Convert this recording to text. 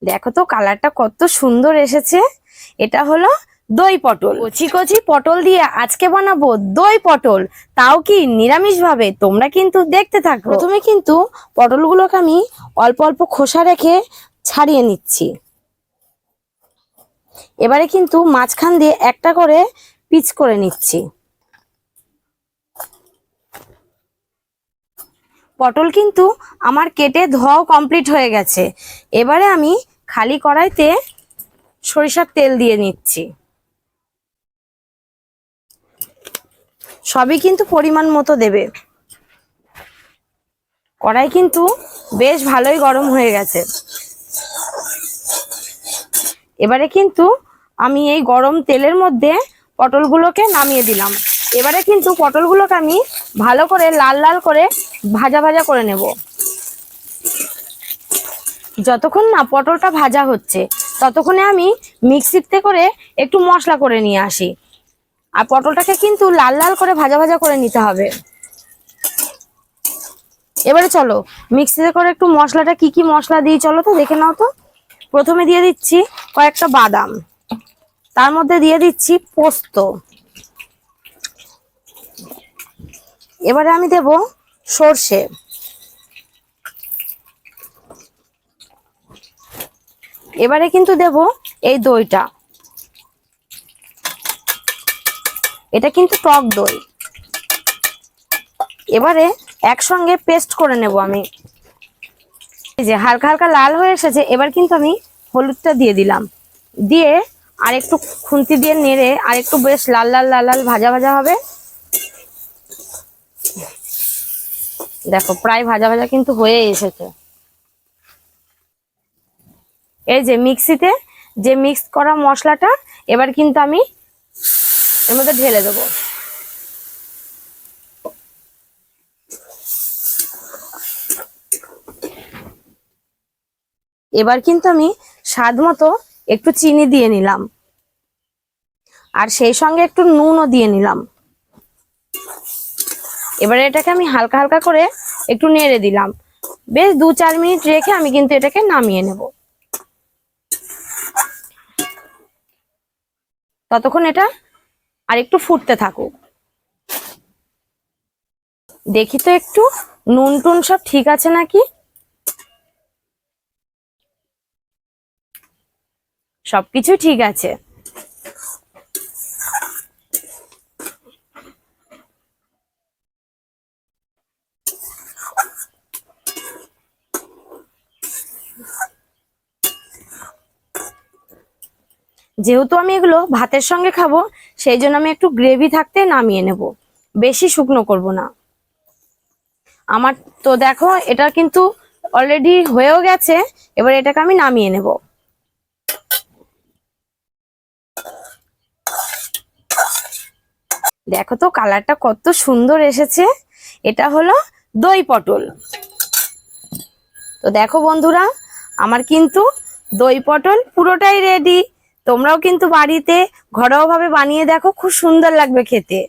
দেখো তো কালারটা কত সুন্দর এসেছে। এটা হলো দই পটল। কচি কচি পটল দিয়ে আজকে বানাবো দই পটল, তাও কি নিরামিষ ভাবে। তোমরা কিন্তু দেখতে থাকো। প্রথমে কিন্তু পটলগুলোকে আমি অল্প অল্প খোসা রেখে ছাড়িয়ে নিচ্ছি। এবারে কিন্তু মাঝখান দিয়ে একটা করে পিচ করে নিচ্ছি। পটল কিন্তু আমার কেটে ধোয়াও কমপ্লিট হয়ে গেছে। এবারে আমি খালি কড়াইতে সরিষার তেল দিয়ে নিচ্ছি। সবই কিন্তু পরিমাণ মতো দেবে। কড়াই কিন্তু বেশ ভালোই গরম হয়ে গেছে। এবারে কিন্তু আমি এই গরম তেলের মধ্যে পটলগুলোকে নামিয়ে দিলাম। এবারে কিন্তু পটলগুলোকে আমি ভালো করে লাল লাল করে ভাজা ভাজা করে নেব। যতক্ষণ না পটলটা ভাজা হচ্ছে ততক্ষণে আমি মিক্সিতে করে একটু মশলা করে নিয়ে আসি। আর পটলটাকে কিন্তু লাল লাল করে ভাজা ভাজা করে নিতে হবে। এবারে চলো মিক্সিতে করে একটু মশলাটা কি কি মশলা দিই চলো তো দেখে নাও তো। প্রথমে দিয়ে দিচ্ছি কয়েকটা বাদাম, তার মধ্যে দিয়ে দিচ্ছি পোস্ত। এবারে আমি দেব সর্ষে, এবারে কিন্তু দেব এই দইটা। এটা কিন্তু টক দই। এবারে একসঙ্গে পেস্ট করে নেব আমি। এই যে হালকা হালকা লাল হয়ে এসেছে। এবার কিন্তু আমি হলুদটা দিয়ে দিলাম, দিয়ে আর একটু খুন্তি দিয়ে নেড়ে আর একটু বেশ লাল লাল লাল লাল ভাজা ভাজা হবে। দেখো প্রায় ভাজা ভাজা কিন্তু হয়ে এসেছে। এই যে মিক্সিতে যে মিক্স করা মশলাটা এবার কিন্তু আমি এর মধ্যে ঢেলে দেবো। এবার কিন্তু আমি স্বাদ মতো একটু চিনি দিয়ে নিলাম, আর সেই সঙ্গে একটু নুনও দিয়ে নিলাম। এবারে এটাকে আমি হালকা হালকা করে একটু নেড়ে দিলাম। বেশ 2-4 মিনিট রেখে আমি কিন্তু এটাকে নামিয়ে নেব। ততক্ষণ এটা আর একটু ফুটতে থাকুক। দেখি তো একটু নুন টুন সব ঠিক আছে নাকি। সবকিছু ঠিক আছে। যেহেতু আমি এগুলো ভাতের সঙ্গে খাবো সেই জন্য আমি একটু গ্রেভি থাকতে নামিয়ে নেব, বেশি শুকনো করব না। আমার তো দেখো এটা কিন্তু অলরেডি হয়েও গেছে। এবার এটাকে আমি নামিয়ে নেব। দেখো তো কালারটা কত সুন্দর এসেছে। এটা হলো দই পটল। তো দেখো বন্ধুরা, আমার কিন্তু দই পটল পুরোটাই রেডি। তোমরাও কিন্তু বাড়িতে ঘরোয়া ভাবে বানিয়ে দেখো, খুব সুন্দর লাগবে খেতে।